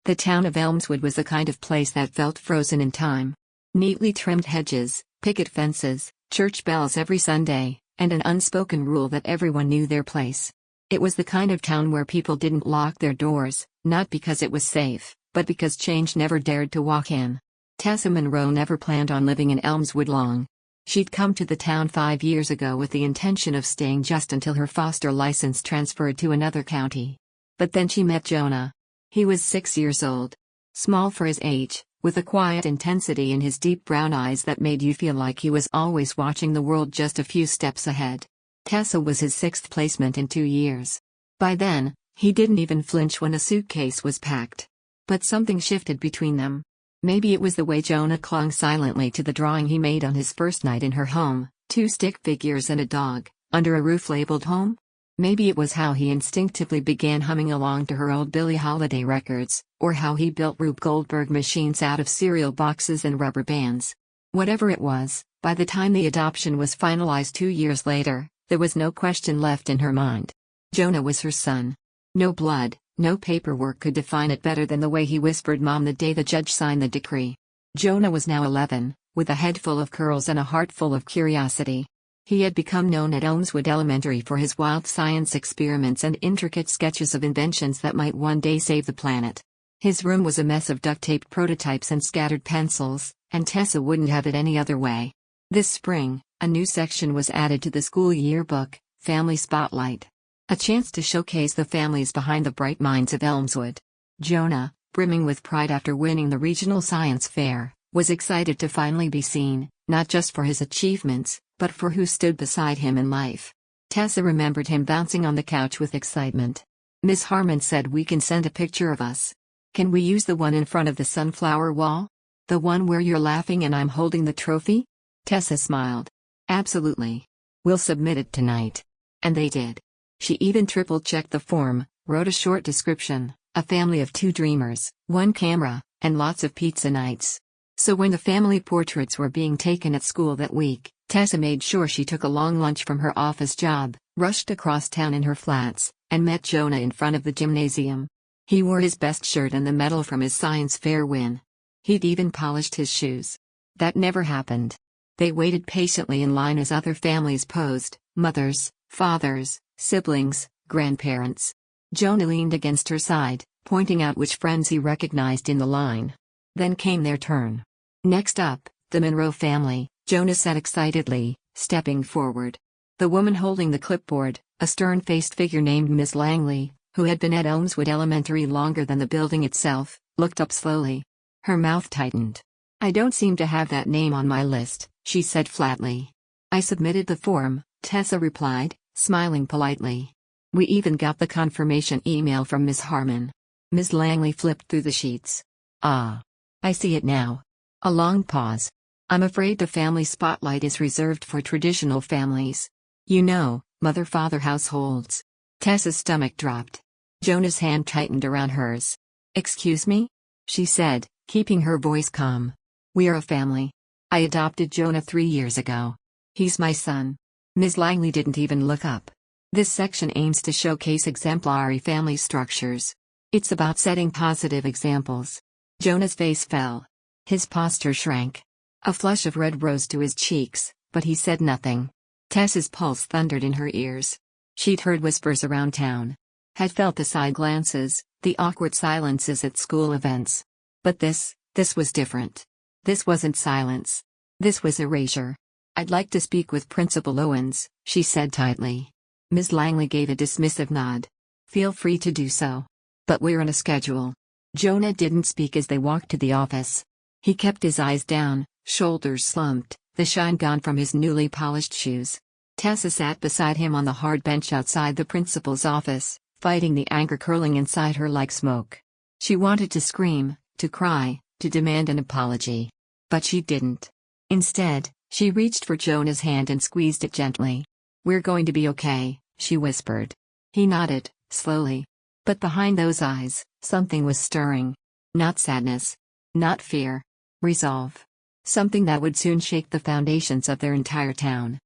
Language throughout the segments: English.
The town of Elmswood was the kind of place that felt frozen in time. Neatly trimmed hedges, picket fences, church bells every Sunday, and an unspoken rule that everyone knew their place. It was the kind of town where people didn't lock their doors, not because it was safe, but because change never dared to walk in. Tessa Monroe never planned on living in Elmswood long. She'd come to the town 5 years ago with the intention of staying just until her foster license transferred to another county. But then she met Jonah. He was 6 years old. Small for his age, with a quiet intensity in his deep brown eyes that made you feel like he was always watching the world just a few steps ahead. Tessa was his 6th placement in 2 years. By then, he didn't even flinch when a suitcase was packed. But something shifted between them. Maybe it was the way Jonah clung silently to the drawing he made on his first night in her home, 2 stick figures and a dog, under a roof labeled home? Maybe it was how he instinctively began humming along to her old Billie Holiday records, or how he built Rube Goldberg machines out of cereal boxes and rubber bands. Whatever it was, by the time the adoption was finalized 2 years later, there was no question left in her mind. Jonah was her son. No blood, no paperwork could define it better than the way he whispered "Mom" the day the judge signed the decree. Jonah was now 11, with a head full of curls and a heart full of curiosity. He had become known at Elmswood Elementary for his wild science experiments and intricate sketches of inventions that might one day save the planet. His room was a mess of duct-taped prototypes and scattered pencils, and Tessa wouldn't have it any other way. This spring, a new section was added to the school yearbook, Family Spotlight. A chance to showcase the families behind the bright minds of Elmswood. Jonah, brimming with pride after winning the regional science fair, was excited to finally be seen, not just for his achievements, but for who stood beside him in life. Tessa remembered him bouncing on the couch with excitement. "Miss Harmon said we can send a picture of us. Can we use the one in front of the sunflower wall? The one where you're laughing and I'm holding the trophy?" Tessa smiled. "Absolutely. We'll submit it tonight." And they did. She even triple-checked the form, wrote a short description, a family of 2 dreamers, 1 camera, and lots of pizza nights. So when the family portraits were being taken at school that week, Tessa made sure she took a long lunch from her office job, rushed across town in her flats, and met Jonah in front of the gymnasium. He wore his best shirt and the medal from his science fair win. He'd even polished his shoes. That never happened. They waited patiently in line as other families posed, mothers, fathers, siblings, grandparents. Jonah leaned against her side, pointing out which friends he recognized in the line. Then came their turn. "Next up, the Monroe family," Jonah said excitedly, stepping forward. The woman holding the clipboard, a stern-faced figure named Miss Langley, who had been at Elmswood Elementary longer than the building itself, looked up slowly. Her mouth tightened. "I don't seem to have that name on my list," she said flatly. "I submitted the form," Tessa replied, smiling politely. "We even got the confirmation email from Miss Harmon." Miss Langley flipped through the sheets. "Ah. I see it now." A long pause. "I'm afraid the family spotlight is reserved for traditional families. You know, mother-father households." Tessa's stomach dropped. Jonah's hand tightened around hers. "Excuse me?" she said, keeping her voice calm. "We are a family. I adopted Jonah 3 years ago. He's my son." Ms. Langley didn't even look up. This section aims to showcase exemplary family structures. It's about setting positive examples. Jonah's face fell. His posture shrank. A flush of red rose to his cheeks, but he said nothing. Tessa's pulse thundered in her ears. She'd heard whispers around town. Had felt the side glances, the awkward silences at school events. But this was different. This wasn't silence. This was erasure. "I'd like to speak with Principal Owens," she said tightly. Ms. Langley gave a dismissive nod. "Feel free to do so. But we're on a schedule." Jonah didn't speak as they walked to the office. He kept his eyes down, shoulders slumped, the shine gone from his newly polished shoes. Tessa sat beside him on the hard bench outside the principal's office, fighting the anger curling inside her like smoke. She wanted to scream, to cry, to demand an apology. But she didn't. Instead, she reached for Jonah's hand and squeezed it gently. "We're going to be okay," she whispered. He nodded, slowly. But behind those eyes, something was stirring. Not sadness. Not fear. Resolve. Something that would soon shake the foundations of their entire town.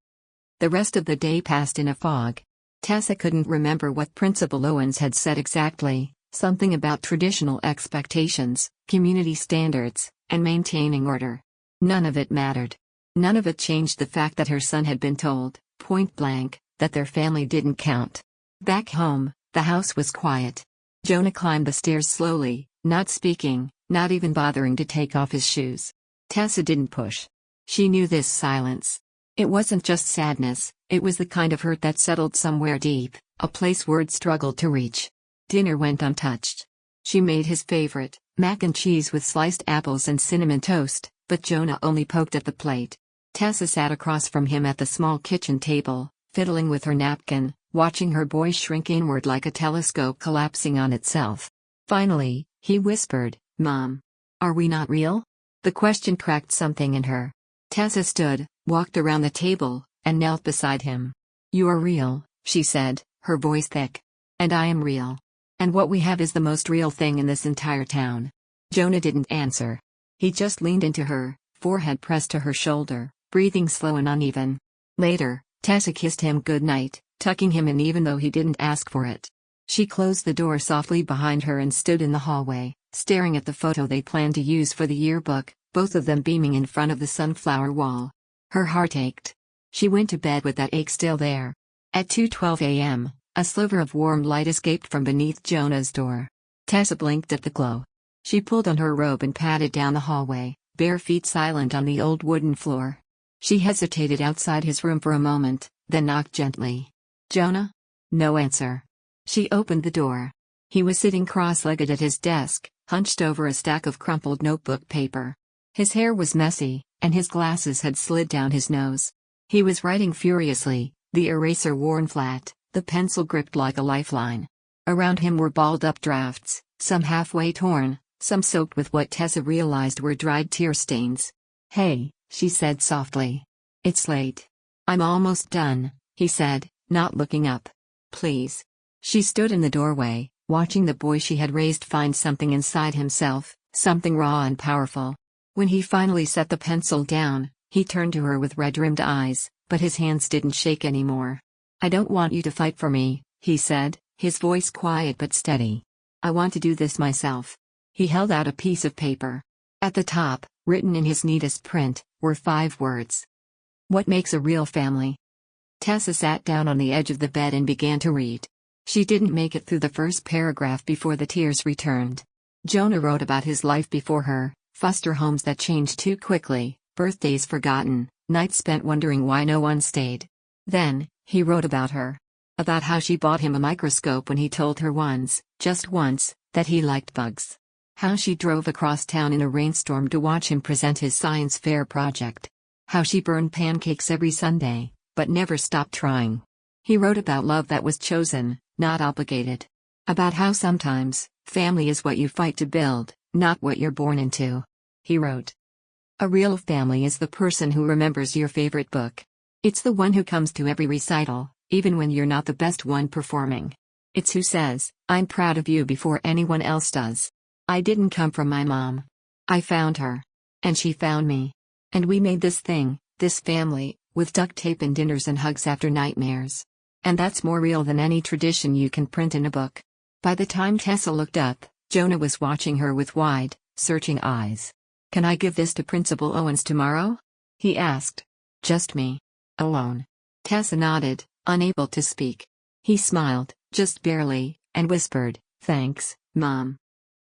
The rest of the day passed in a fog. Tessa couldn't remember what Principal Owens had said exactly, Something about traditional expectations, community standards, and maintaining order. None of it mattered. None of it changed the fact that her son had been told, point blank, that their family didn't count. Back home, the house was quiet. Jonah climbed the stairs slowly, not speaking, not even bothering to take off his shoes. Tessa didn't push. She knew this silence. It wasn't just sadness, it was the kind of hurt that settled somewhere deep, a place words struggled to reach. Dinner went untouched. She made his favorite, mac and cheese with sliced apples and cinnamon toast, but Jonah only poked at the plate. Tessa sat across from him at the small kitchen table, fiddling with her napkin, watching her boy shrink inward like a telescope collapsing on itself. Finally, he whispered, "Mom, are we not real?" The question cracked something in her. Tessa stood, walked around the table, and knelt beside him. "You are real," she said, her voice thick. "And I am real. And what we have is the most real thing in this entire town." Jonah didn't answer. He just leaned into her, forehead pressed to her shoulder, breathing slow and uneven. Later, Tessa kissed him goodnight, tucking him in even though he didn't ask for it. She closed the door softly behind her and stood in the hallway, staring at the photo they planned to use for the yearbook, both of them beaming in front of the sunflower wall. Her heart ached. She went to bed with that ache still there. At 2:12 a.m., a sliver of warm light escaped from beneath Jonah's door. Tessa blinked at the glow. She pulled on her robe and padded down the hallway, bare feet silent on the old wooden floor. She hesitated outside his room for a moment, then knocked gently. "Jonah?" No answer. She opened the door. He was sitting cross-legged at his desk, hunched over a stack of crumpled notebook paper. His hair was messy, and his glasses had slid down his nose. He was writing furiously, the eraser worn flat, the pencil gripped like a lifeline. Around him were balled-up drafts, some halfway torn, some soaked with what Tessa realized were dried tear stains. "Hey," she said softly. "It's late." "I'm almost done," he said, not looking up. "Please." She stood in the doorway, watching the boy she had raised find something inside himself, something raw and powerful. When he finally set the pencil down, he turned to her with red-rimmed eyes, but his hands didn't shake anymore. "I don't want you to fight for me," he said, his voice quiet but steady. "I want to do this myself." He held out a piece of paper. At the top, written in his neatest print, were 5 words. "What makes a real family?" Tessa sat down on the edge of the bed and began to read. She didn't make it through the first paragraph before the tears returned. Jonah wrote about his life before her, foster homes that changed too quickly, birthdays forgotten, nights spent wondering why no one stayed. Then, he wrote about her. About how she bought him a microscope when he told her once, just once, that he liked bugs. How she drove across town in a rainstorm to watch him present his science fair project. How she burned pancakes every Sunday, but never stopped trying. He wrote about love that was chosen, not obligated. About how sometimes, family is what you fight to build, not what you're born into. He wrote, "A real family is the person who remembers your favorite book. It's the one who comes to every recital, even when you're not the best one performing. It's who says, 'I'm proud of you' before anyone else does. I didn't come from my mom. I found her. And she found me. And we made this thing, this family, with duct tape and dinners and hugs after nightmares. And that's more real than any tradition you can print in a book." By the time Tessa looked up, Jonah was watching her with wide, searching eyes. "Can I give this to Principal Owens tomorrow?" he asked. "Just me. Alone." Tessa nodded, unable to speak. He smiled, just barely, and whispered, "Thanks, Mom."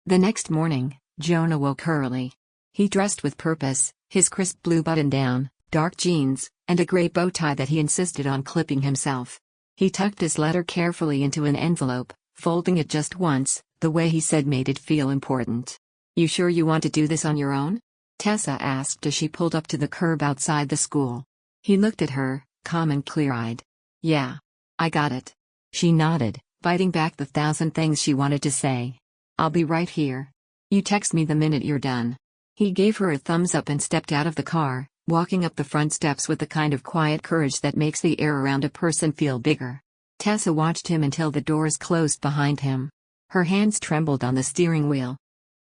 The next morning, Jonah woke early. He dressed with purpose, his crisp blue button-down, dark jeans, and a gray bow tie that he insisted on clipping himself. He tucked his letter carefully into an envelope, folding it just once, the way he said made it feel important. "You sure you want to do this on your own?" Tessa asked as she pulled up to the curb outside the school. He looked at her, calm and clear-eyed. "Yeah. I got it." She nodded, biting back the 1,000 things she wanted to say. "I'll be right here. You text me the minute you're done." He gave her a thumbs up and stepped out of the car, walking up the front steps with the kind of quiet courage that makes the air around a person feel bigger. Tessa watched him until the doors closed behind him. Her hands trembled on the steering wheel.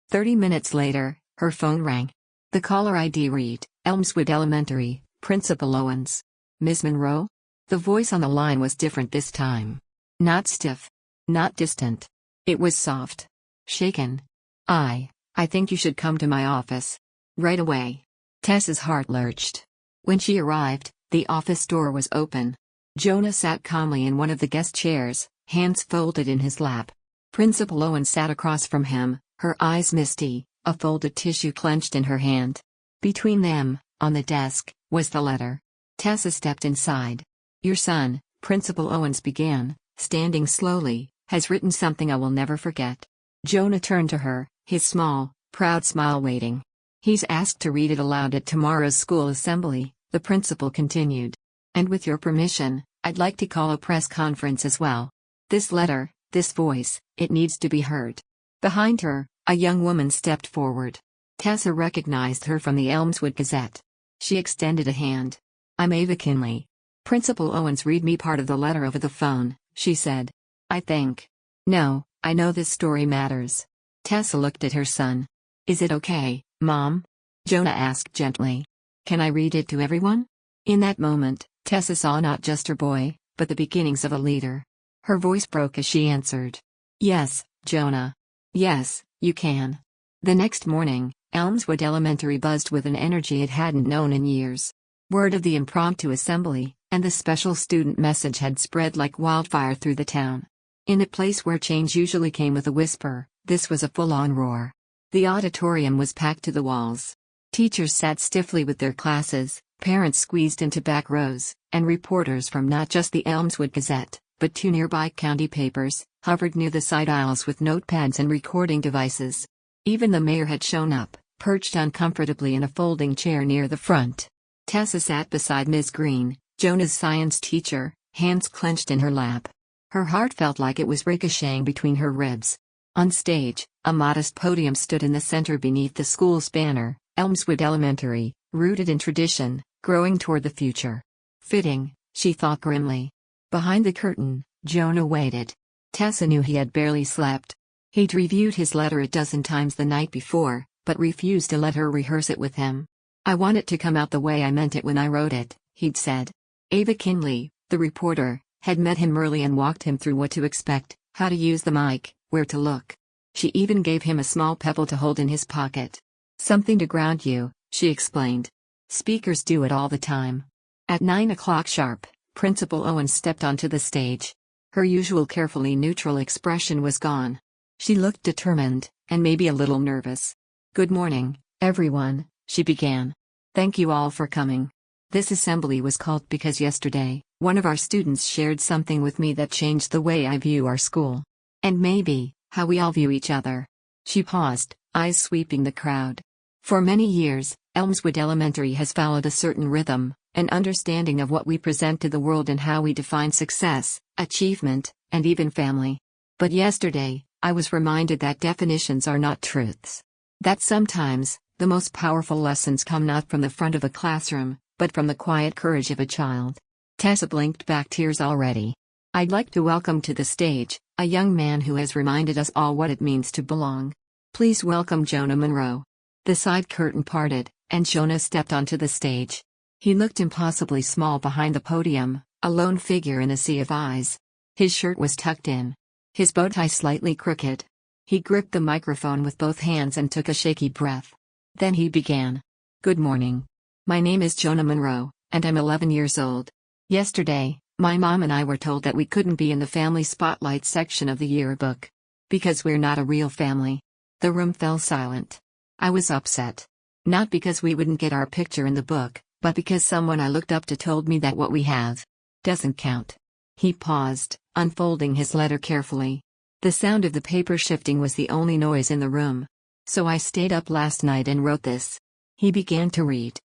30 minutes later, her phone rang. The caller ID read, "Elmswood Elementary, Principal Owens." "Miss Monroe?" The voice on the line was different this time. Not stiff. Not distant. It was soft. Shaken. I think you should come to my office. Right away. Tessa's heart lurched. When she arrived, the office door was open. Jonah sat calmly in one of the guest chairs, hands folded in his lap. Principal Owen sat across from him, her eyes misty, a folded tissue clenched in her hand. Between them, on the desk, was the letter. Tessa stepped inside. Your son, Principal Owens began, standing slowly, has written something I will never forget. Jonah turned to her, his small, proud smile waiting. He's asked to read it aloud at tomorrow's school assembly, the principal continued. And with your permission, I'd like to call a press conference as well. This letter, this voice, it needs to be heard. Behind her, a young woman stepped forward. Tessa recognized her from the Elmswood Gazette. She extended a hand. I'm Ava Kinley. Principal Owens read me part of the letter over the phone, she said. I think. No, I know this story matters. Tessa looked at her son. Is it okay, Mom? Jonah asked gently. Can I read it to everyone? In that moment, Tessa saw not just her boy, but the beginnings of a leader. Her voice broke as she answered. Yes, Jonah. Yes, you can. The next morning, Elmswood Elementary buzzed with an energy it hadn't known in years. Word of the impromptu assembly, and the special student message had spread like wildfire through the town. In a place where change usually came with a whisper, this was a full-on roar. The auditorium was packed to the walls. Teachers sat stiffly with their classes, parents squeezed into back rows, and reporters from not just the Elmswood Gazette, but 2 nearby county papers, hovered near the side aisles with notepads and recording devices. Even the mayor had shown up, perched uncomfortably in a folding chair near the front. Tessa sat beside Ms. Green, Jonah's science teacher, hands clenched in her lap. Her heart felt like it was ricocheting between her ribs. On stage, a modest podium stood in the center beneath the school's banner, Elmswood Elementary, rooted in tradition, growing toward the future. Fitting, she thought grimly. Behind the curtain, Jonah waited. Tessa knew he had barely slept. He'd reviewed his letter a dozen times the night before, but refused to let her rehearse it with him. I want it to come out the way I meant it when I wrote it, he'd said. Ava Kinley, the reporter, had met him early and walked him through what to expect, how to use the mic, where to look. She even gave him a small pebble to hold in his pocket. Something to ground you, she explained. Speakers do it all the time. At 9 o'clock sharp, Principal Owens stepped onto the stage. Her usual carefully neutral expression was gone. She looked determined, and maybe a little nervous. Good morning, everyone, she began. Thank you all for coming. This assembly was called because yesterday, one of our students shared something with me that changed the way I view our school. And maybe, how we all view each other. She paused, eyes sweeping the crowd. For many years, Elmswood Elementary has followed a certain rhythm, an understanding of what we present to the world and how we define success, achievement, and even family. But yesterday, I was reminded that definitions are not truths. That sometimes, the most powerful lessons come not from the front of a classroom, but from the quiet courage of a child. Tessa blinked back tears already. I'd like to welcome to the stage, a young man who has reminded us all what it means to belong. Please welcome Jonah Monroe. The side curtain parted, and Jonah stepped onto the stage. He looked impossibly small behind the podium, a lone figure in a sea of eyes. His shirt was tucked in. His bow tie slightly crooked. He gripped the microphone with both hands and took a shaky breath. Then he began. Good morning. My name is Jonah Monroe, and I'm 11 years old. Yesterday, my mom and I were told that we couldn't be in the family spotlight section of the yearbook. Because we're not a real family. The room fell silent. I was upset. Not because we wouldn't get our picture in the book, but because someone I looked up to told me that what we have doesn't count. He paused, unfolding his letter carefully. The sound of the paper shifting was the only noise in the room. So I stayed up last night and wrote this. He began to read.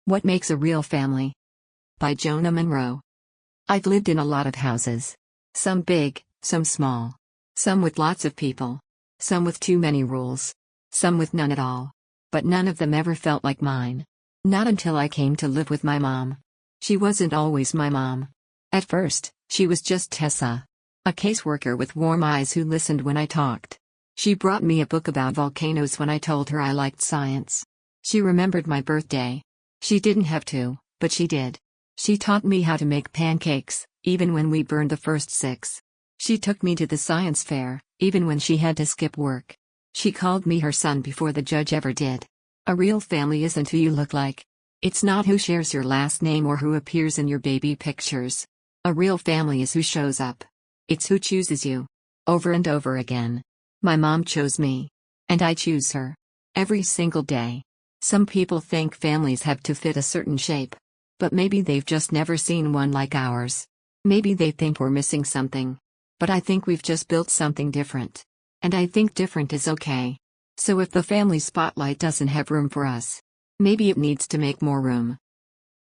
What Makes a Real Family? By Jonah Monroe. I've lived in a lot of houses. Some big, some small. Some with lots of people. Some with too many rules. Some with none at all. But none of them ever felt like mine. Not until I came to live with my mom. She wasn't always my mom. At first, she was just Tessa. A caseworker with warm eyes who listened when I talked. She brought me a book about volcanoes when I told her I liked science. She remembered my birthday. She didn't have to, but she did. She taught me how to make pancakes, even when we burned the first 6. She took me to the science fair, even when she had to skip work. She called me her son before the judge ever did. A real family isn't who you look like. It's not who shares your last name or who appears in your baby pictures. A real family is who shows up. It's who chooses you. Over and over again. My mom chose me. And I choose her. Every single day. Some people think families have to fit a certain shape. But maybe they've just never seen one like ours. Maybe they think we're missing something. But I think we've just built something different. And I think different is okay. So if the family spotlight doesn't have room for us, maybe it needs to make more room.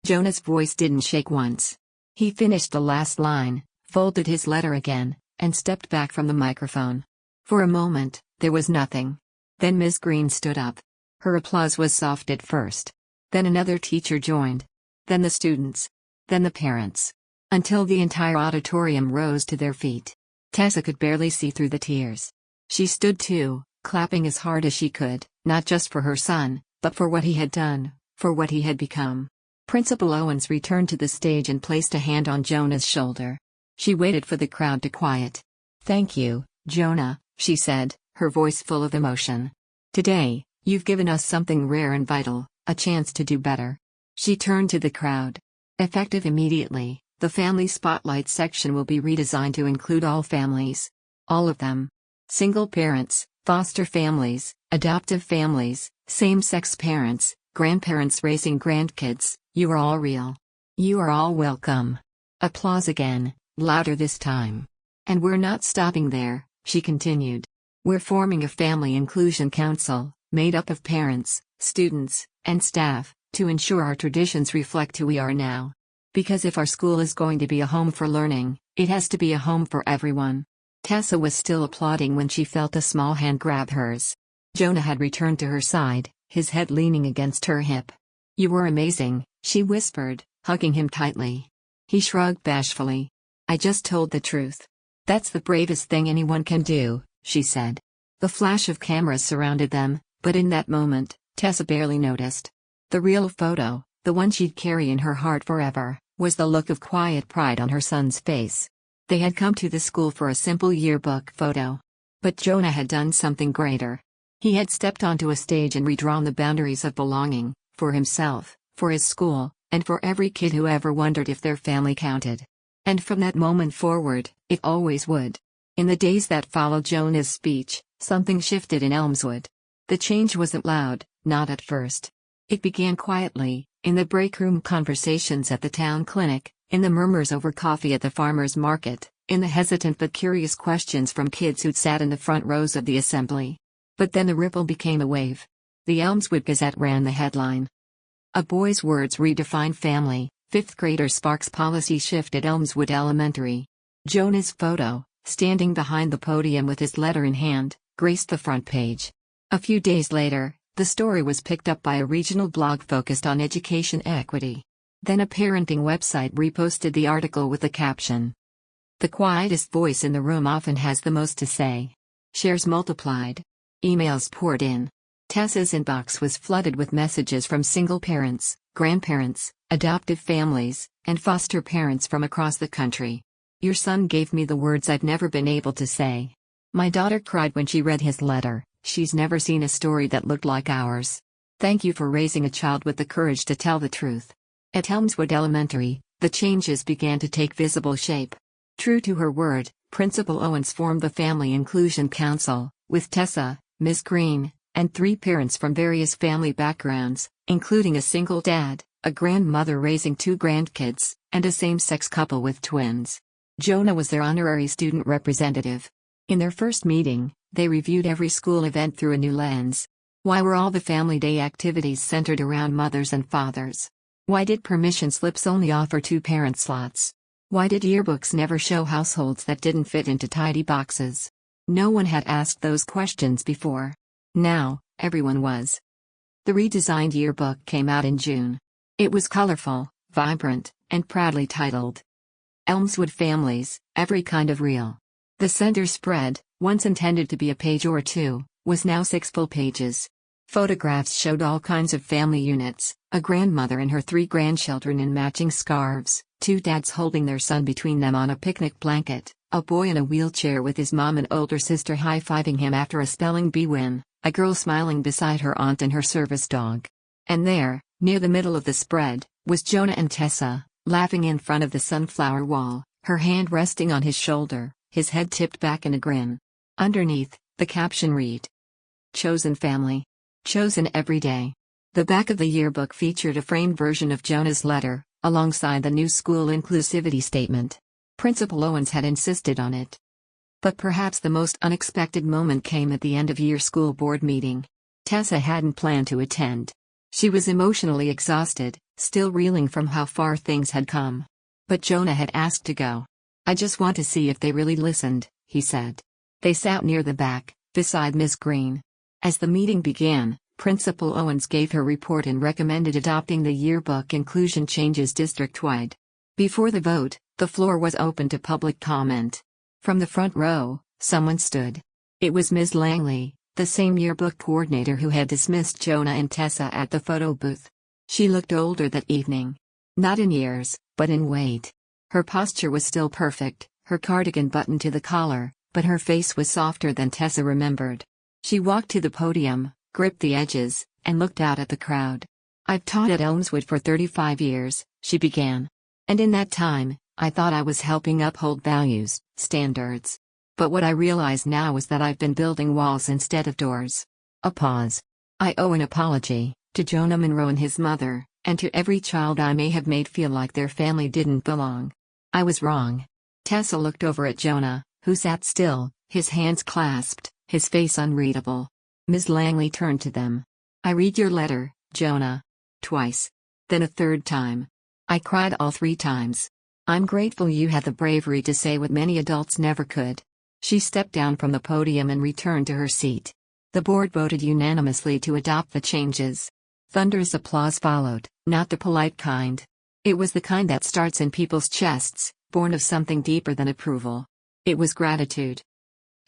Jonah's voice didn't shake once. He finished the last line, folded his letter again, and stepped back from the microphone. For a moment, there was nothing. Then Ms. Green stood up. Her applause was soft at first. Then another teacher joined. Then the students. Then the parents. Until the entire auditorium rose to their feet. Tessa could barely see through the tears. She stood too, clapping as hard as she could, not just for her son, but for what he had done, for what he had become. Principal Owens returned to the stage and placed a hand on Jonah's shoulder. She waited for the crowd to quiet. "Thank you, Jonah," she said, her voice full of emotion. "Today, you've given us something rare and vital, a chance to do better." She turned to the crowd. Effective immediately, the Family Spotlight section will be redesigned to include all families. All of them. Single parents, foster families, adoptive families, same-sex parents, grandparents raising grandkids, you are all real. You are all welcome. Applause again, louder this time. "And we're not stopping there," she continued. "We're forming a Family Inclusion Council, made up of parents, students, and staff, to ensure our traditions reflect who we are now. Because if our school is going to be a home for learning, it has to be a home for everyone." Tessa was still applauding when she felt a small hand grab hers. Jonah had returned to her side, his head leaning against her hip. "You were amazing," she whispered, hugging him tightly. He shrugged bashfully. "I just told the truth. That's the bravest thing anyone can do," she said. The flash of cameras surrounded them, but in that moment, Tessa barely noticed. The real photo, the one she'd carry in her heart forever, was the look of quiet pride on her son's face. They had come to the school for a simple yearbook photo. But Jonah had done something greater. He had stepped onto a stage and redrawn the boundaries of belonging, for himself, for his school, and for every kid who ever wondered if their family counted. And from that moment forward, it always would. In the days that followed Jonah's speech, something shifted in Elmswood. The change wasn't loud, not at first. It began quietly, in the break room conversations at the town clinic, in the murmurs over coffee at the farmer's market, in the hesitant but curious questions from kids who'd sat in the front rows of the assembly. But then the ripple became a wave. The Elmswood Gazette ran the headline. "A boy's words redefine family, 5th grader sparks policy shift at Elmswood Elementary." Jonah's photo, standing behind the podium with his letter in hand, graced the front page. A few days later, the story was picked up by a regional blog focused on education equity. Then a parenting website reposted the article with the caption, "The quietest voice in the room often has the most to say." Shares multiplied. Emails poured in. Tessa's inbox was flooded with messages from single parents, grandparents, adoptive families, and foster parents from across the country. "Your son gave me the words I've never been able to say. My daughter cried when she read his letter. She's never seen a story that looked like ours. Thank you for raising a child with the courage to tell the truth." At Elmswood Elementary, the changes began to take visible shape. True to her word, Principal Owens formed the Family Inclusion Council, with Tessa, Ms. Green, and 3 parents from various family backgrounds, including a single dad, a grandmother raising 2 grandkids, and a same-sex couple with twins. Jonah was their honorary student representative. In their first meeting, they reviewed every school event through a new lens. Why were all the Family Day activities centered around mothers and fathers? Why did permission slips only offer 2 parent slots? Why did yearbooks never show households that didn't fit into tidy boxes? No one had asked those questions before. Now, everyone was. The redesigned yearbook came out in June. It was colorful, vibrant, and proudly titled, "Elmswood Families, Every Kind of Real." The center spread, once intended to be a page or 2, was now 6 full pages. Photographs showed all kinds of family units, a grandmother and her 3 grandchildren in matching scarves, 2 dads holding their son between them on a picnic blanket, A boy in a wheelchair with his mom and older sister high-fiving him after a spelling bee win, a girl smiling beside her aunt and her service dog. And there, near the middle of the spread, was Jonah and Tessa, laughing in front of the sunflower wall, her hand resting on his shoulder, his head tipped back in a grin. Underneath, the caption read, "Chosen family. Chosen every day." The back of the yearbook featured a framed version of Jonah's letter, alongside the new school inclusivity statement. Principal Owens had insisted on it. But perhaps the most unexpected moment came at the end of year school board meeting. Tessa hadn't planned to attend. She was emotionally exhausted, still reeling from how far things had come. But Jonah had asked to go. "I just want to see if they really listened," he said. They sat near the back, beside Miss Green. As the meeting began, Principal Owens gave her report and recommended adopting the yearbook inclusion changes district-wide. Before the vote, the floor was open to public comment. From the front row, someone stood. It was Ms. Langley, the same yearbook coordinator who had dismissed Jonah and Tessa at the photo booth. She looked older that evening. Not in years, but in weight. Her posture was still perfect, her cardigan buttoned to the collar, but her face was softer than Tessa remembered. She walked to the podium, gripped the edges, and looked out at the crowd. "I've taught at Elmswood for 35 years, she began. "And in that time, I thought I was helping uphold values, standards. But what I realize now is that I've been building walls instead of doors." A pause. "I owe an apology to Jonah Monroe and his mother, and to every child I may have made feel like their family didn't belong. I was wrong." Tessa looked over at Jonah, who sat still, his hands clasped, his face unreadable. Ms. Langley turned to them. "I read your letter, Jonah." Twice. Then a third time. "I cried all 3 times. I'm grateful you had the bravery to say what many adults never could." She stepped down from the podium and returned to her seat. The board voted unanimously to adopt the changes. Thunderous applause followed, not the polite kind. It was the kind that starts in people's chests, born of something deeper than approval. It was gratitude.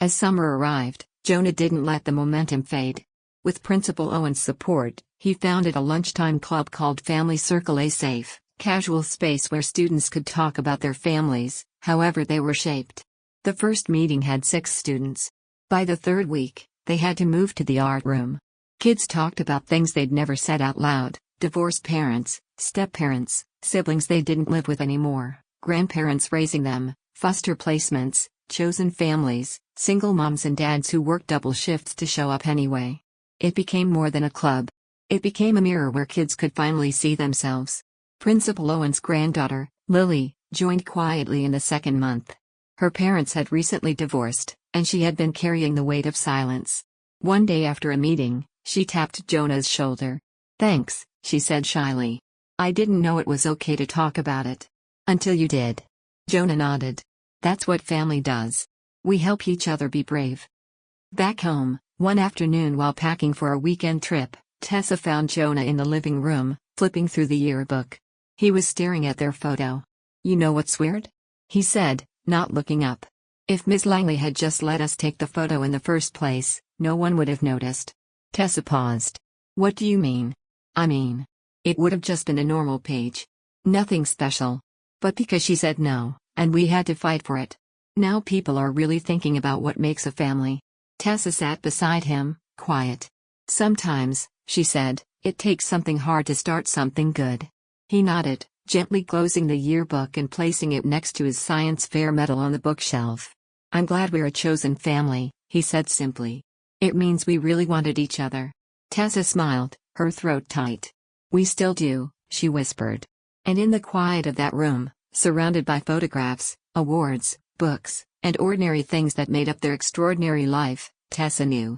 As summer arrived, Jonah didn't let the momentum fade. With Principal Owens' support, he founded a lunchtime club called Family Circle, a safe, casual space where students could talk about their families, however they were shaped. The first meeting had 6 students. By the 3rd week, they had to move to the art room. Kids talked about things they'd never said out loud: divorced parents, step-parents, siblings they didn't live with anymore, grandparents raising them, foster placements, chosen families, single moms and dads who worked double shifts to show up anyway. It became more than a club. It became a mirror where kids could finally see themselves. Principal Owens' granddaughter, Lily, joined quietly in the 2nd month. Her parents had recently divorced, and she had been carrying the weight of silence. One day after a meeting, she tapped Jonah's shoulder. "Thanks," she said shyly. "I didn't know it was okay to talk about it." "Until you did." Jonah nodded. "That's what family does. We help each other be brave." Back home, one afternoon while packing for a weekend trip, Tessa found Jonah in the living room, flipping through the yearbook. He was staring at their photo. "You know what's weird?" he said, not looking up. "If Ms. Langley had just let us take the photo in the first place, no one would have noticed." Tessa paused. "What do you mean?" "I mean, it would have just been a normal page. Nothing special. But because she said no, and we had to fight for it. Now people are really thinking about what makes a family." Tessa sat beside him, quiet. "Sometimes," she said, "it takes something hard to start something good." He nodded, gently closing the yearbook and placing it next to his science fair medal on the bookshelf. "I'm glad we're a chosen family," he said simply. "It means we really wanted each other." Tessa smiled, her throat tight. "We still do," she whispered. And in the quiet of that room, surrounded by photographs, awards, books, and ordinary things that made up their extraordinary life, Tessa knew.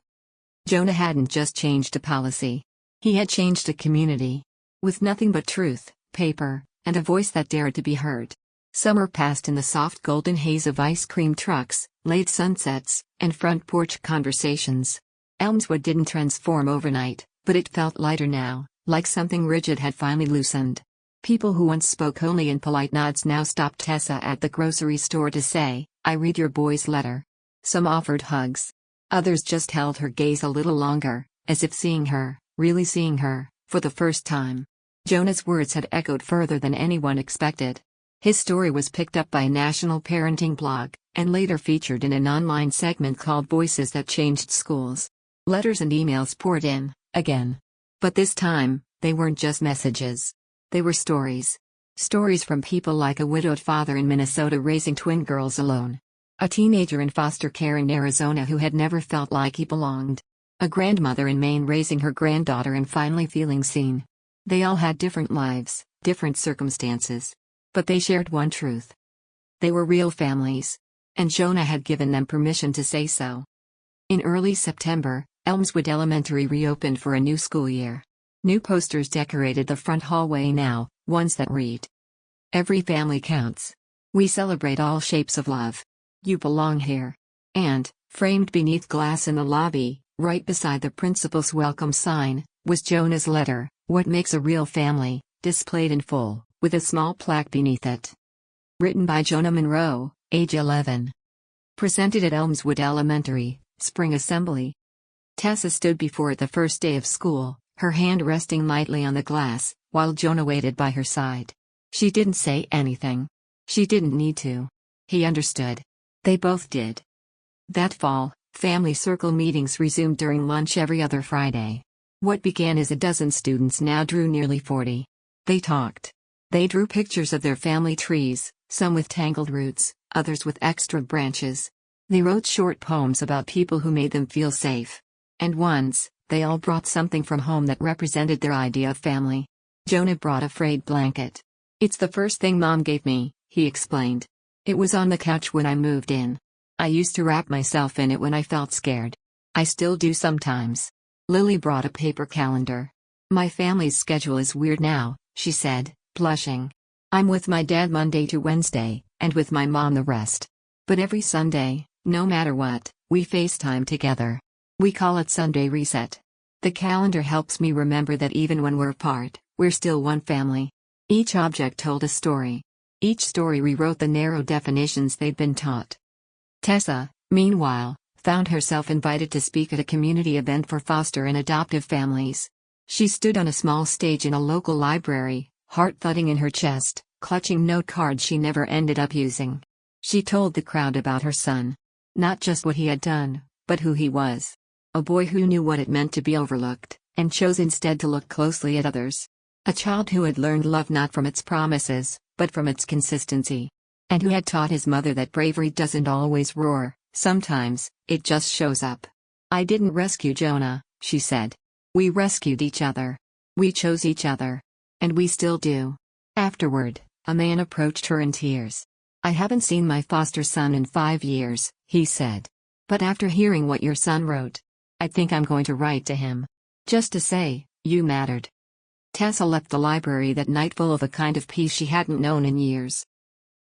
Jonah hadn't just changed a policy. He had changed a community. With nothing but truth, paper, and a voice that dared to be heard. Summer passed in the soft golden haze of ice cream trucks, late sunsets, and front porch conversations. Elmswood didn't transform overnight, but it felt lighter now, like something rigid had finally loosened. People who once spoke only in polite nods now stopped Tessa at the grocery store to say, "I read your boy's letter." Some offered hugs. Others just held her gaze a little longer, as if seeing her, really seeing her, for the first time. Jonah's words had echoed further than anyone expected. His story was picked up by a national parenting blog, and later featured in an online segment called Voices That Changed Schools. Letters and emails poured in, again. But this time, they weren't just messages. They were stories. Stories from people like a widowed father in Minnesota raising twin girls alone. A teenager in foster care in Arizona who had never felt like he belonged. A grandmother in Maine raising her granddaughter and finally feeling seen. They all had different lives, different circumstances. But they shared one truth. They were real families. And Jonah had given them permission to say so. In early September, Elmswood Elementary reopened for a new school year. New posters decorated the front hallway now, ones that read, "Every family counts. We celebrate all shapes of love. You belong here." And, framed beneath glass in the lobby, right beside the principal's welcome sign, was Jonah's letter, "What Makes a Real Family," displayed in full, with a small plaque beneath it. Written by Jonah Monroe, age 11. Presented at Elmswood Elementary, Spring Assembly. Tessa stood before it the first day of school, her hand resting lightly on the glass, while Jonah waited by her side. She didn't say anything. She didn't need to. He understood. They both did. That fall, family circle meetings resumed during lunch every other Friday. What began as a dozen students now drew nearly 40. They talked. They drew pictures of their family trees, some with tangled roots, others with extra branches. They wrote short poems about people who made them feel safe. And once, they all brought something from home that represented their idea of family. Jonah brought a frayed blanket. "It's the first thing Mom gave me," he explained. "It was on the couch when I moved in. I used to wrap myself in it when I felt scared. I still do sometimes." Lily brought a paper calendar. "My family's schedule is weird now," she said, blushing. "I'm with my dad Monday to Wednesday, and with my mom the rest. But every Sunday, no matter what, we FaceTime together. We call it Sunday Reset. The calendar helps me remember that even when we're apart, we're still one family." Each object told a story. Each story rewrote the narrow definitions they'd been taught. Tessa, meanwhile, found herself invited to speak at a community event for foster and adoptive families. She stood on a small stage in a local library, heart thudding in her chest, clutching note cards she never ended up using. She told the crowd about her son. Not just what he had done, but who he was. A boy who knew what it meant to be overlooked, and chose instead to look closely at others. A child who had learned love not from its promises, but from its consistency. And who had taught his mother that bravery doesn't always roar, sometimes, it just shows up. "I didn't rescue Jonah," she said. "We rescued each other. We chose each other. And we still do." Afterward, a man approached her in tears. "I haven't seen my foster son in 5 years," he said. "But after hearing what your son wrote, I think I'm going to write to him. Just to say, you mattered." Tessa left the library that night full of a kind of peace she hadn't known in years.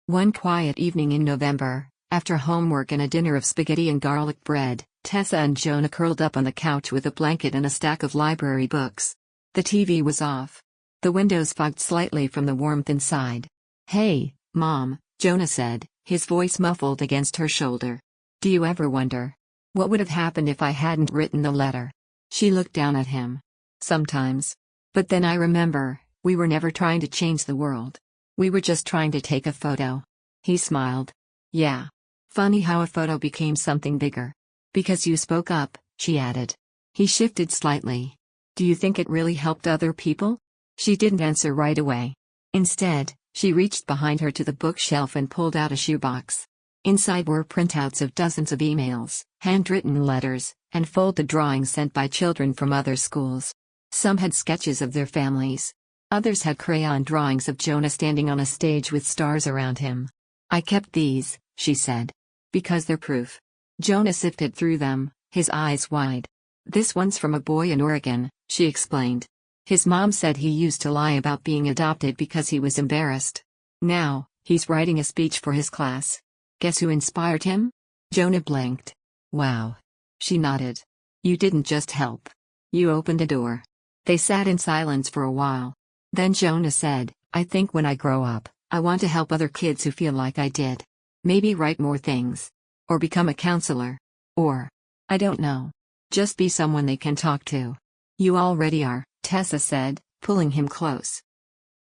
One quiet evening in November, after homework and a dinner of spaghetti and garlic bread, Tessa and Jonah curled up on the couch with a blanket and a stack of library books. The TV was off. The windows fogged slightly from the warmth inside. "Hey, Mom," Jonah said, his voice muffled against her shoulder. "Do you ever wonder what would have happened if I hadn't written the letter?" She looked down at him. "Sometimes. But then I remember, we were never trying to change the world. We were just trying to take a photo." He smiled. "Yeah. Funny how a photo became something bigger. Because you spoke up," she added. He shifted slightly. "Do you think it really helped other people?" She didn't answer right away. Instead, she reached behind her to the bookshelf and pulled out a shoebox. Inside were printouts of dozens of emails, handwritten letters, and folded drawings sent by children from other schools. Some had sketches of their families. Others had crayon drawings of Jonah standing on a stage with stars around him. "I kept these," she said. "Because they're proof." Jonah sifted through them, his eyes wide. "This one's from a boy in Oregon," she explained. "His mom said he used to lie about being adopted because he was embarrassed. Now, he's writing a speech for his class. Guess who inspired him?" Jonah blinked. "Wow." She nodded. "You didn't just help. You opened a door." They sat in silence for a while. Then Jonah said, "I think when I grow up, I want to help other kids who feel like I did. Maybe write more things. Or become a counselor. Or, I don't know. Just be someone they can talk to." "You already are," Tessa said, pulling him close.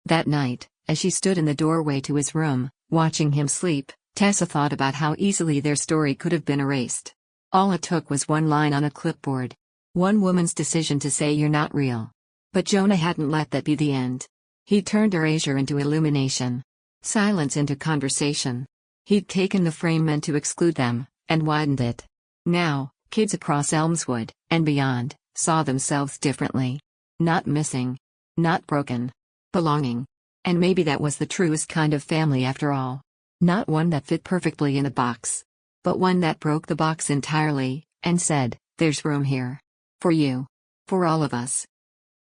That night, as she stood in the doorway to his room, watching him sleep, Tessa thought about how easily their story could have been erased. All it took was one line on a clipboard. One woman's decision to say you're not real. But Jonah hadn't let that be the end. He'd turned erasure into illumination. Silence into conversation. He'd taken the frame meant to exclude them, and widened it. Now, kids across Elmswood, and beyond, saw themselves differently. Not missing. Not broken. Belonging. And maybe that was the truest kind of family after all. Not one that fit perfectly in a box. But one that broke the box entirely, and said, there's room here. For you. For all of us.